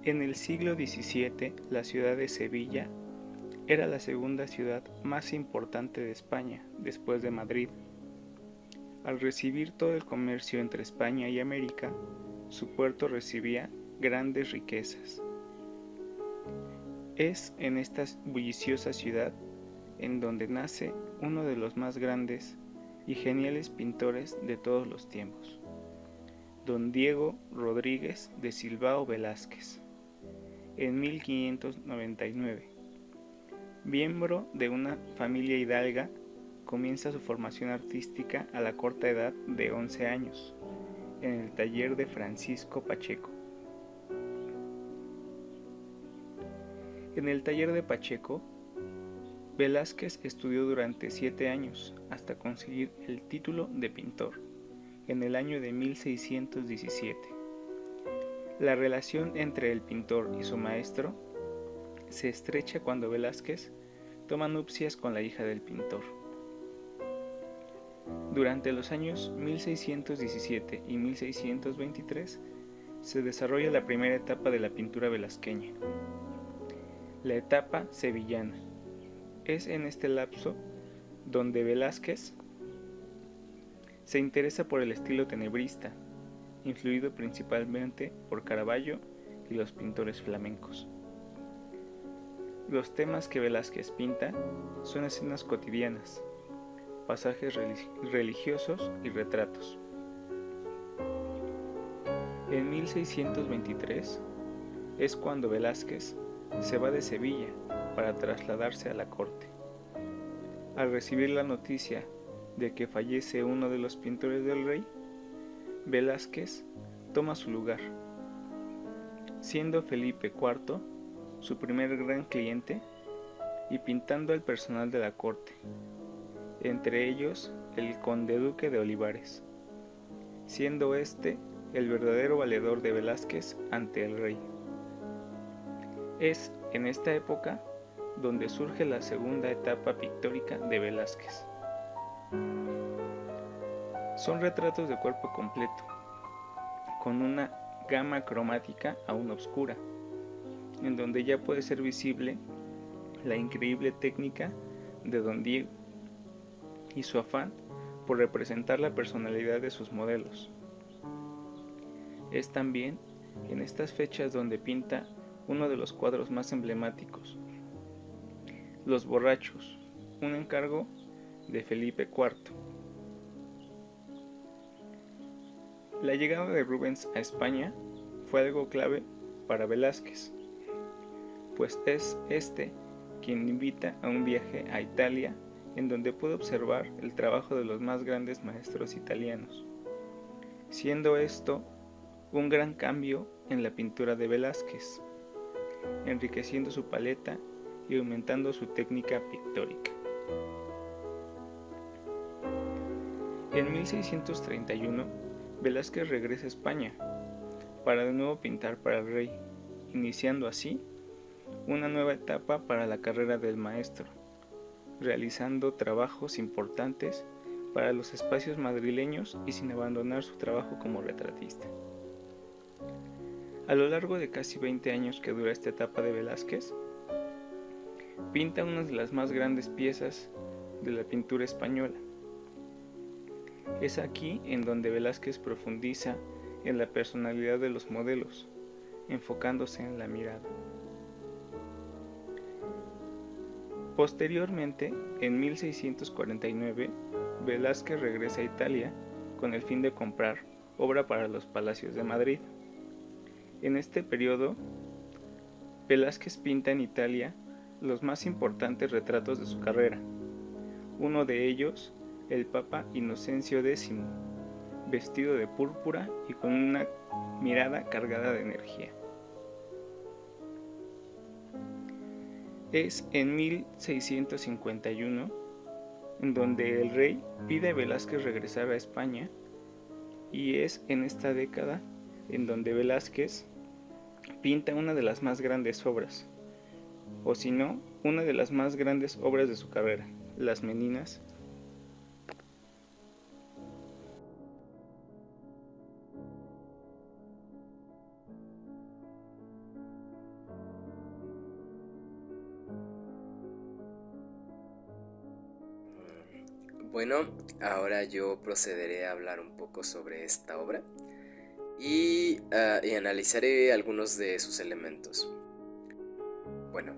En el siglo XVII, la ciudad de Sevilla era la segunda ciudad más importante de España, después de Madrid. Al recibir todo el comercio entre España y América, su puerto recibía grandes riquezas. Es en esta bulliciosa ciudad en donde nace uno de los más grandes y geniales pintores de todos los tiempos, don Diego Rodríguez de Silvao Velázquez, en 1599. Miembro de una familia hidalga, comienza su formación artística a la corta edad de 11 años, en el taller de Francisco Pacheco. En el taller de Pacheco, Velázquez estudió durante 7 años hasta conseguir el título de pintor, en el año de 1617. La relación entre el pintor y su maestro se estrecha cuando Velázquez toma nupcias con la hija del pintor. Durante los años 1617 y 1623 se desarrolla la primera etapa de la pintura velazqueña, la etapa sevillana. Es en este lapso donde Velázquez se interesa por el estilo tenebrista, influido principalmente por Caravaggio y los pintores flamencos. Los temas que Velázquez pinta son escenas cotidianas, pasajes religiosos y retratos. En 1623 es cuando Velázquez se va de Sevilla para trasladarse a la corte. Al recibir la noticia de que fallece uno de los pintores del rey, Velázquez toma su lugar, siendo Felipe IV su primer gran cliente y pintando al personal de la corte, entre ellos el conde duque de Olivares, siendo este el verdadero valedor de Velázquez ante el rey. Es en esta época donde surge la segunda etapa pictórica de Velázquez. Son retratos de cuerpo completo, con una gama cromática aún oscura, en donde ya puede ser visible la increíble técnica de don Diego y su afán por representar la personalidad de sus modelos. Es también en estas fechas donde pinta uno de los cuadros más emblemáticos, Los borrachos, un encargo de Felipe IV. La llegada de Rubens a España fue algo clave para Velázquez, pues es este quien invita a un viaje a Italia en donde puede observar el trabajo de los más grandes maestros italianos, siendo esto un gran cambio en la pintura de Velázquez, enriqueciendo su paleta y aumentando su técnica pictórica. En 1631, Velázquez regresa a España para de nuevo pintar para el rey, iniciando así una nueva etapa para la carrera del maestro, realizando trabajos importantes para los espacios madrileños y sin abandonar su trabajo como retratista. A lo largo de casi 20 años que dura esta etapa de Velázquez, pinta una de las más grandes piezas de la pintura española. Es aquí en donde Velázquez profundiza en la personalidad de los modelos, enfocándose en la mirada. Posteriormente, en 1649, Velázquez regresa a Italia con el fin de comprar obra para los palacios de Madrid. En este periodo, Velázquez pinta en Italia los más importantes retratos de su carrera. Uno de ellos, el Papa Inocencio X, vestido de púrpura y con una mirada cargada de energía. Es en 1651 en donde el rey pide a Velázquez regresar a España, y es en esta década en donde Velázquez pinta una de las más grandes obras, o si no, una de las más grandes obras de su carrera, Las Meninas. Bueno, ahora yo procederé a hablar un poco sobre esta obra y analizaré algunos de sus elementos. Bueno,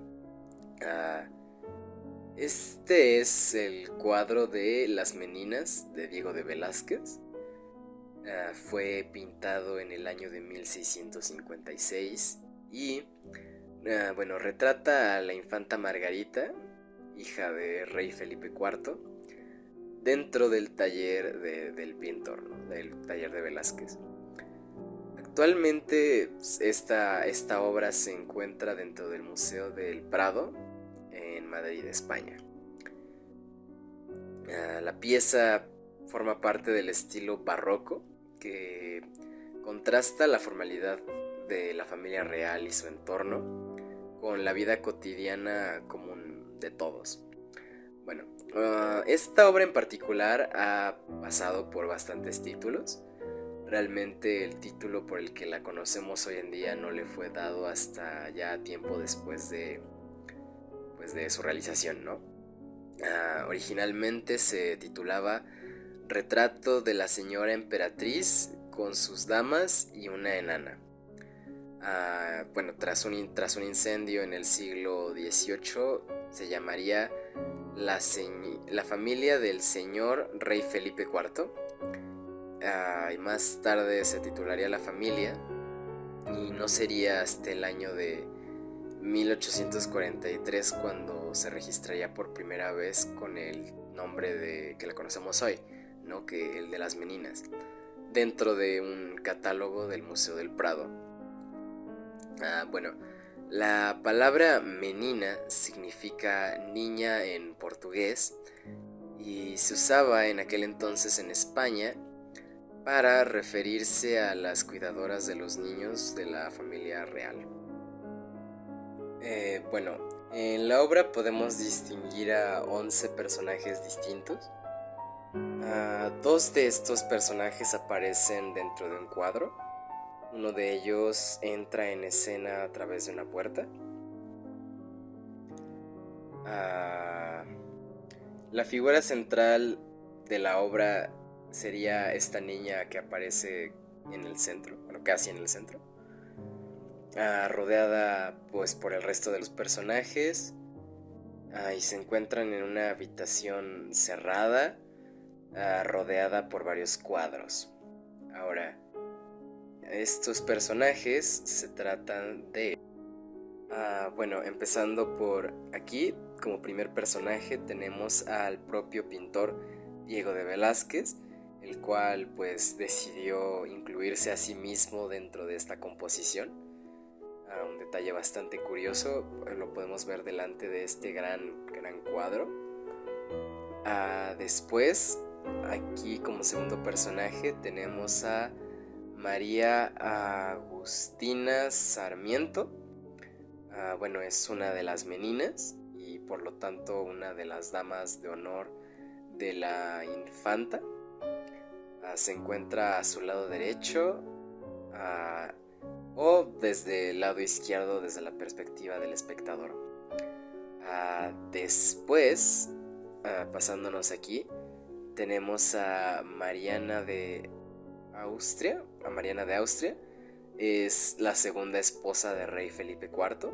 ah, este es el cuadro de Las Meninas de Diego de Velázquez. Fue pintado en el año de 1656 y bueno, retrata a la infanta Margarita, hija de rey Felipe IV, dentro del taller del pintor, ¿no? Del taller de Velázquez. Actualmente esta obra se encuentra dentro del Museo del Prado en Madrid, España. La pieza forma parte del estilo barroco que contrasta la formalidad de la familia real y su entorno con la vida cotidiana común de todos. Bueno, esta obra en particular ha pasado por bastantes títulos. Realmente el título por el que la conocemos hoy en día no le fue dado hasta ya tiempo después de su realización, ¿no? Originalmente se titulaba Retrato de la señora emperatriz con sus damas y una enana. Bueno, tras un incendio en el siglo XVIII se llamaría la familia del señor rey Felipe IV. Y más tarde se titularía La familia, y no sería hasta el año de 1843 cuando se registraría por primera vez con el nombre que la conocemos hoy, ¿no? Que el de Las Meninas, dentro de un catálogo del Museo del Prado. Bueno, la palabra menina significa niña en portugués y se usaba en aquel entonces en España para referirse a las cuidadoras de los niños de la familia real. Bueno, en la obra podemos distinguir a 11 personajes distintos. Dos de estos personajes aparecen dentro de un cuadro. Uno de ellos entra en escena a través de una puerta. La figura central de la obra sería esta niña que aparece en el centro, bueno, casi en el centro, rodeada pues por el resto de los personajes, y se encuentran en una habitación cerrada, rodeada por varios cuadros. Ahora, estos personajes se tratan de... bueno, empezando por aquí, como primer personaje tenemos al propio pintor Diego de Velázquez, el cual pues decidió incluirse a sí mismo dentro de esta composición. Un detalle bastante curioso, lo podemos ver delante de este gran cuadro. Después, aquí como segundo personaje tenemos a María Agustina Sarmiento. Bueno, es una de las meninas y por lo tanto una de las damas de honor de la infanta. Se encuentra a su lado derecho o desde el lado izquierdo desde la perspectiva del espectador. Después, pasándonos aquí, tenemos a Mariana de Austria. A Mariana de Austria es la segunda esposa de rey Felipe IV,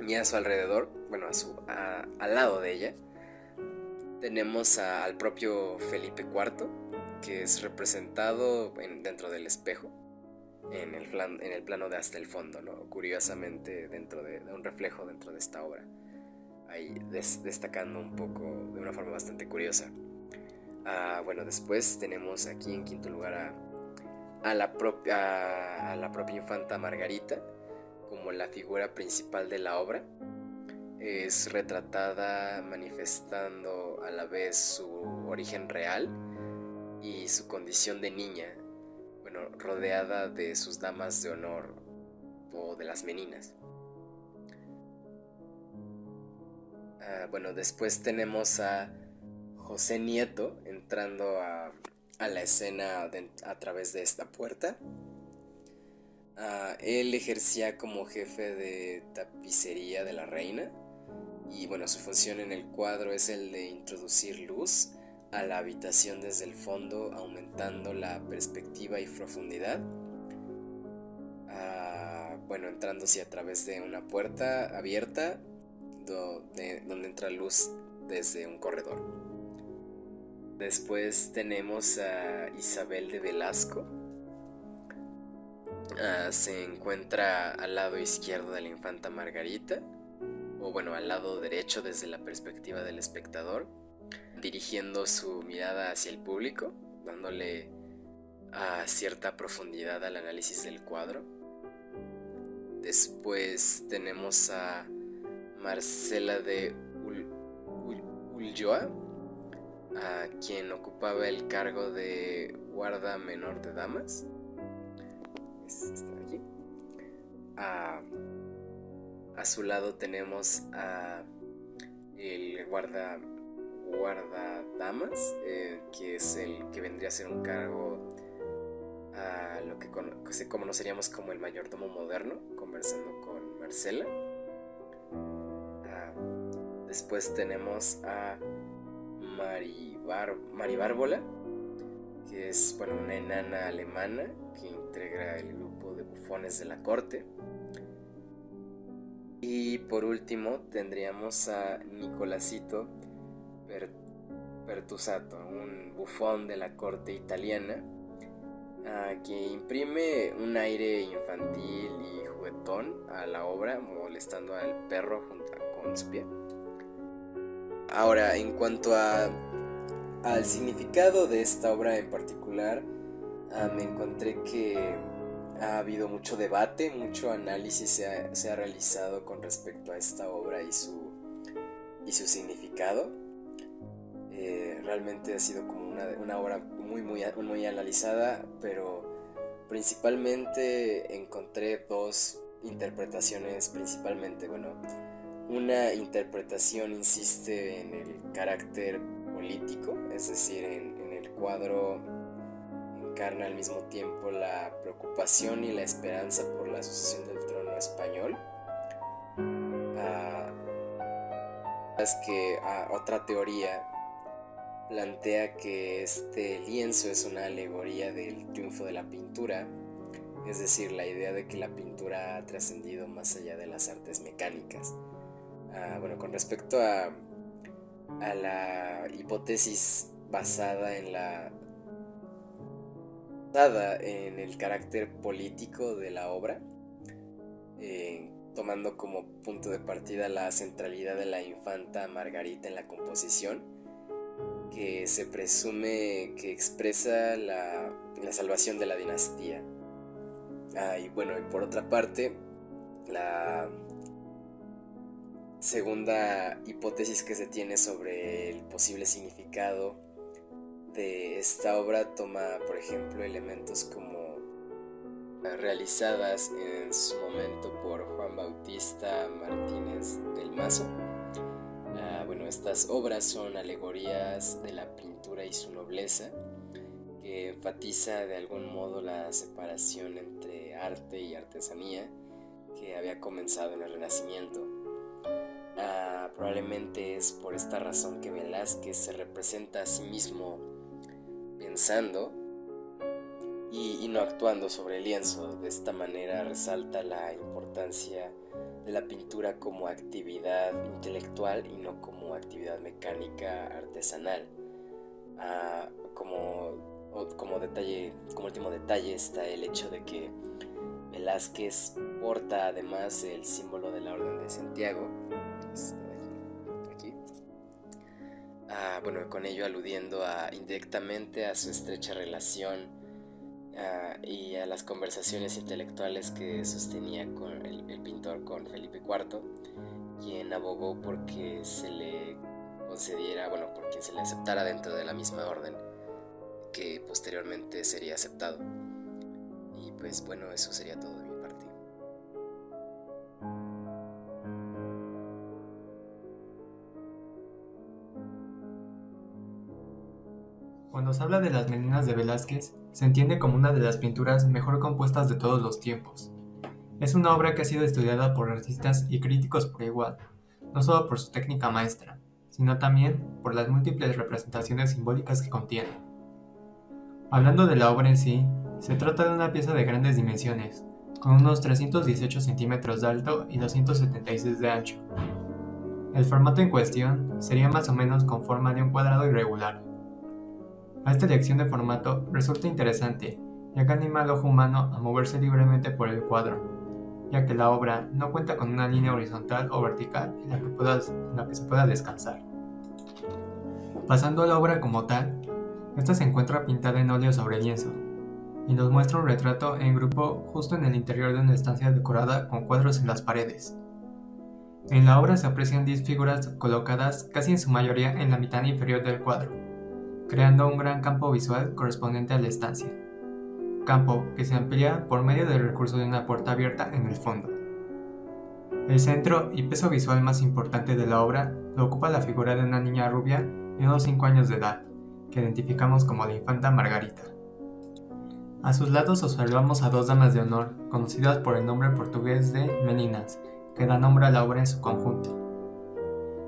y a su alrededor, bueno, al lado de ella, tenemos al propio Felipe IV, que es representado dentro del espejo, en el plano de hasta el fondo, ¿no? Curiosamente, dentro de un reflejo dentro de esta obra, ahí destacando un poco de una forma bastante curiosa. Bueno, después tenemos aquí en quinto lugar a la propia infanta Margarita como la figura principal de la obra. Es retratada manifestando a la vez su origen real y su condición de niña, bueno, rodeada de sus damas de honor o de las meninas. Bueno, después tenemos a José Nieto entrando a la escena a través de esta puerta. Él ejercía como jefe de tapicería de la reina y bueno, su función en el cuadro es el de introducir luz a la habitación desde el fondo, aumentando la perspectiva y profundidad. Entrándose a través de una puerta abierta donde entra luz desde un corredor. Después tenemos a Isabel de Velasco. Se encuentra al lado izquierdo de la infanta Margarita, o bueno, al lado derecho desde la perspectiva del espectador, dirigiendo su mirada hacia el público, dándole cierta profundidad al análisis del cuadro. Después tenemos a Marcela de Ulloa, quien ocupaba el cargo de guarda menor de damas. Está aquí. A su lado tenemos a el guardadamas, que es el que vendría a ser un cargo a lo que conoceríamos como el mayordomo moderno, conversando con Marcela. Después tenemos a Maribárbola, que es una enana alemana que integra el grupo de bufones de la corte. Y por último tendríamos a Nicolasito Pertusato, un bufón de la corte italiana, que imprime un aire infantil y juguetón a la obra, molestando al perro con su pie. Ahora, en cuanto al significado de esta obra en particular, me encontré que ha habido mucho debate, mucho análisis se ha realizado con respecto a esta obra y su significado. Realmente ha sido como una obra muy analizada, pero principalmente encontré dos interpretaciones principalmente. Una interpretación insiste en el carácter político, es decir, en el cuadro encarna al mismo tiempo la preocupación y la esperanza por la sucesión del trono español. Es que otra teoría plantea que este lienzo es una alegoría del triunfo de la pintura, es decir, la idea de que la pintura ha trascendido más allá de las artes mecánicas. Con respecto a la hipótesis basada en el carácter político de la obra, tomando como punto de partida la centralidad de la infanta Margarita en la composición, que se presume que expresa la salvación de la dinastía. Y por otra parte, la segunda hipótesis que se tiene sobre el posible significado de esta obra toma, por ejemplo, elementos como realizadas en su momento por Juan Bautista Martínez del Mazo. Estas obras son alegorías de la pintura y su nobleza, que enfatiza de algún modo la separación entre arte y artesanía que había comenzado en el Renacimiento. Probablemente es por esta razón que Velázquez se representa a sí mismo pensando y no actuando sobre el lienzo. De esta manera resalta la importancia de la pintura como actividad intelectual y no como actividad mecánica artesanal. Como último detalle está el hecho de que Velázquez porta además el símbolo de la Orden de Santiago, aquí. Con ello aludiendo indirectamente a su estrecha relación y a las conversaciones intelectuales que sostenía con el pintor con Felipe IV, quien abogó porque se le concediera, por quien se le aceptara dentro de la misma orden, que posteriormente sería aceptado. Y eso sería todo de mi parte. Cuando se habla de las Meninas de Velázquez, se entiende como una de las pinturas mejor compuestas de todos los tiempos. Es una obra que ha sido estudiada por artistas y críticos por igual, no solo por su técnica maestra, sino también por las múltiples representaciones simbólicas que contiene. Hablando de la obra en sí, se trata de una pieza de grandes dimensiones, con unos 318 centímetros de alto y 276 de ancho. El formato en cuestión sería más o menos con forma de un cuadrado irregular. Esta elección de formato resulta interesante, ya que anima al ojo humano a moverse libremente por el cuadro, ya que la obra no cuenta con una línea horizontal o vertical en la que se pueda descansar. Pasando a la obra como tal, esta se encuentra pintada en óleo sobre lienzo, y nos muestra un retrato en grupo justo en el interior de una estancia decorada con cuadros en las paredes. En la obra se aprecian 10 figuras colocadas casi en su mayoría en la mitad inferior del cuadro, creando un gran campo visual correspondiente a la estancia, campo que se amplía por medio del recurso de una puerta abierta en el fondo. El centro y peso visual más importante de la obra lo ocupa la figura de una niña rubia de unos 5 años de edad, que identificamos como la infanta Margarita. A sus lados observamos a dos damas de honor, conocidas por el nombre portugués de meninas, que da nombre a la obra en su conjunto.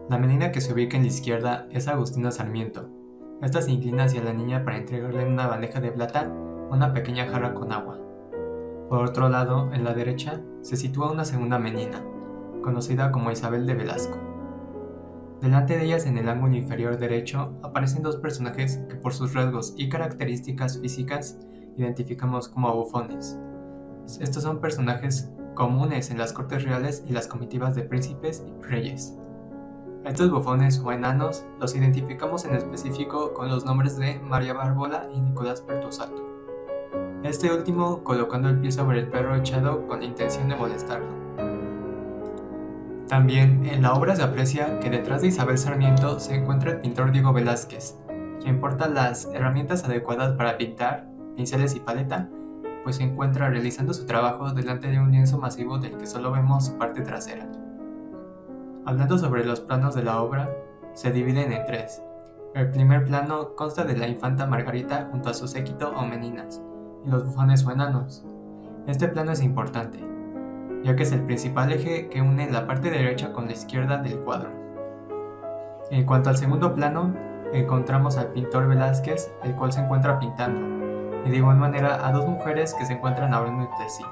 La menina que se ubica en la izquierda es Agustina Sarmiento. Esta se inclina hacia la niña para entregarle en una bandeja de plata una pequeña jarra con agua. Por otro lado, en la derecha, se sitúa una segunda menina, conocida como Isabel de Velasco. Delante de ellas, en el ángulo inferior derecho, aparecen dos personajes que por sus rasgos y características físicas identificamos como bufones. Estos son personajes comunes en las cortes reales y las comitivas de príncipes y reyes. Estos bufones o enanos los identificamos en específico con los nombres de María Bárbola y Nicolás Pertusato, este último colocando el pie sobre el perro echado con la intención de molestarlo. También en la obra se aprecia que detrás de Isabel Sarmiento se encuentra el pintor Diego Velázquez, quien porta las herramientas adecuadas para pintar, pinceles y paleta, pues se encuentra realizando su trabajo delante de un lienzo masivo del que solo vemos su parte trasera. Hablando sobre los planos de la obra, se dividen en tres. El primer plano consta de la infanta Margarita junto a su séquito o meninas, y los bufones o enanos. Este plano es importante, ya que es el principal eje que une la parte derecha con la izquierda del cuadro. En cuanto al segundo plano, encontramos al pintor Velázquez, el cual se encuentra pintando, y de igual manera a dos mujeres que se encuentran hablando entre sí.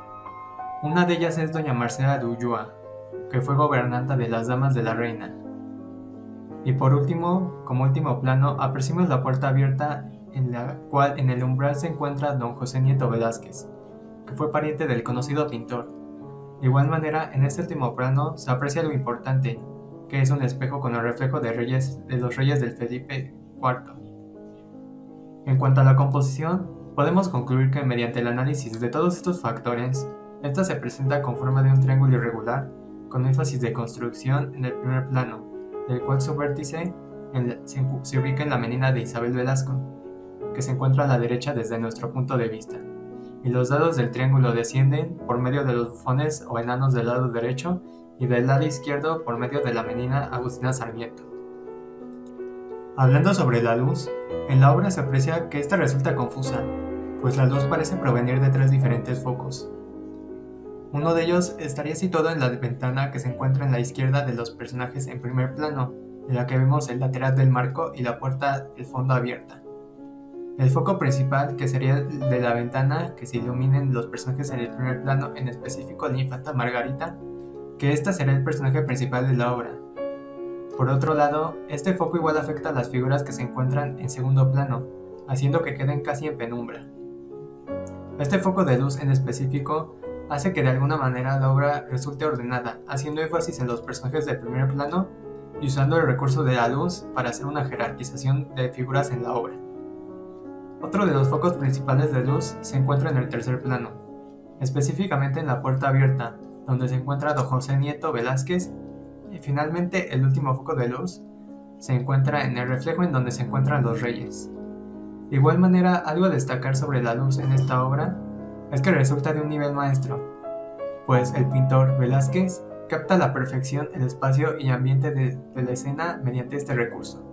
Una de ellas es doña Marcela de Ulloa, que fue gobernanta de las damas de la reina. Y por último, como último plano, apreciamos la puerta abierta en la cual en el umbral se encuentra don José Nieto Velázquez, que fue pariente del conocido pintor. De igual manera, en este último plano se aprecia lo importante, que es un espejo con el reflejo de los reyes del Felipe IV. En cuanto a la composición, podemos concluir que mediante el análisis de todos estos factores, esta se presenta con forma de un triángulo irregular, con énfasis de construcción en el primer plano, del cual su vértice se ubica en la menina de Isabel Velasco, que se encuentra a la derecha desde nuestro punto de vista, y los lados del triángulo descienden por medio de los bufones o enanos del lado derecho y del lado izquierdo por medio de la menina Agustina Sarmiento. Hablando sobre la luz, en la obra se aprecia que esta resulta confusa, pues la luz parece provenir de tres diferentes focos. Uno de ellos estaría situado en la ventana que se encuentra en la izquierda de los personajes en primer plano, en la que vemos el lateral del marco y la puerta del fondo abierta. El foco principal, que sería el de la ventana que se iluminen los personajes en el primer plano, en específico la infanta Margarita, que ésta será el personaje principal de la obra. Por otro lado, este foco igual afecta a las figuras que se encuentran en segundo plano, haciendo que queden casi en penumbra. Este foco de luz en específico hace que de alguna manera la obra resulte ordenada, haciendo énfasis en los personajes del primer plano y usando el recurso de la luz para hacer una jerarquización de figuras en la obra. Otro de los focos principales de luz se encuentra en el tercer plano, específicamente en la puerta abierta, donde se encuentra don José Nieto Velázquez, y finalmente el último foco de luz se encuentra en el reflejo en donde se encuentran los reyes. De igual manera, algo a destacar sobre la luz en esta obra es que resulta de un nivel maestro, pues el pintor Velázquez capta a la perfección el espacio y ambiente de la escena mediante este recurso.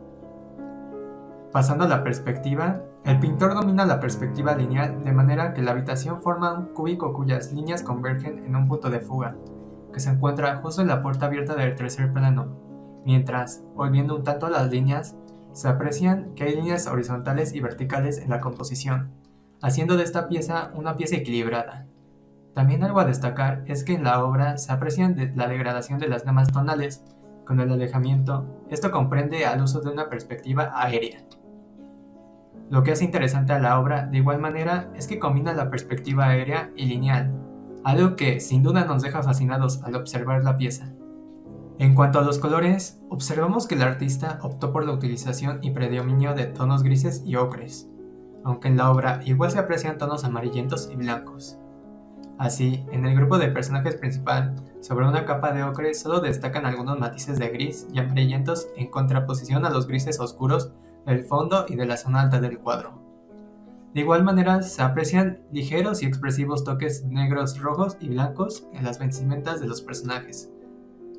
Pasando a la perspectiva, el pintor domina la perspectiva lineal de manera que la habitación forma un cúbico cuyas líneas convergen en un punto de fuga, que se encuentra justo en la puerta abierta del tercer plano, mientras, volviendo un tanto a las líneas, se aprecian que hay líneas horizontales y verticales en la composición, haciendo de esta pieza una pieza equilibrada. También algo a destacar es que en la obra se aprecia la degradación de las gamas tonales con el alejamiento. Esto comprende al uso de una perspectiva aérea. Lo que hace interesante a la obra, de igual manera, es que combina la perspectiva aérea y lineal, algo que sin duda nos deja fascinados al observar la pieza. En cuanto a los colores, observamos que el artista optó por la utilización y predominio de tonos grises y ocres, aunque en la obra igual se aprecian tonos amarillentos y blancos. Así, en el grupo de personajes principal, sobre una capa de ocre solo destacan algunos matices de gris y amarillentos en contraposición a los grises oscuros del fondo y de la zona alta del cuadro. De igual manera, se aprecian ligeros y expresivos toques negros, rojos y blancos en las vestimentas de los personajes,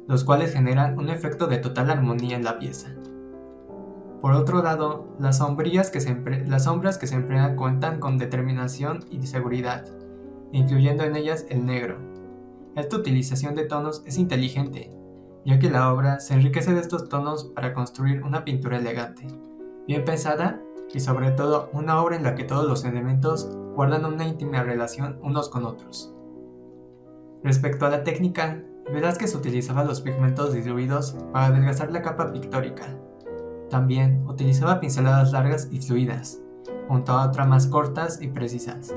los cuales generan un efecto de total armonía en la pieza. Por otro lado, las sombras que se emplean cuentan con determinación y seguridad, incluyendo en ellas el negro. Esta utilización de tonos es inteligente, ya que la obra se enriquece de estos tonos para construir una pintura elegante, bien pensada y sobre todo una obra en la que todos los elementos guardan una íntima relación unos con otros. Respecto a la técnica, Velázquez utilizaba los pigmentos diluidos para adelgazar la capa pictórica. También utilizaba pinceladas largas y fluidas, junto a otras más cortas y precisas,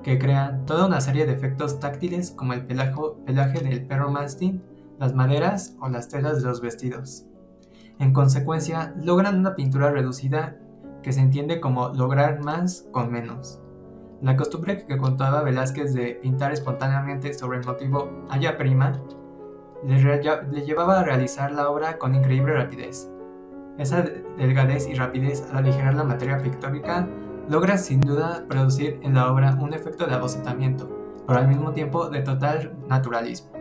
que crean toda una serie de efectos táctiles como el pelaje del perro mastín, las maderas o las telas de los vestidos. En consecuencia, logran una pintura reducida que se entiende como lograr más con menos. La costumbre que contaba Velázquez de pintar espontáneamente sobre el motivo haya prima le llevaba a realizar la obra con increíble rapidez. Esa delgadez y rapidez al aligerar la materia pictórica logra sin duda producir en la obra un efecto de abocetamiento, pero al mismo tiempo de total naturalismo.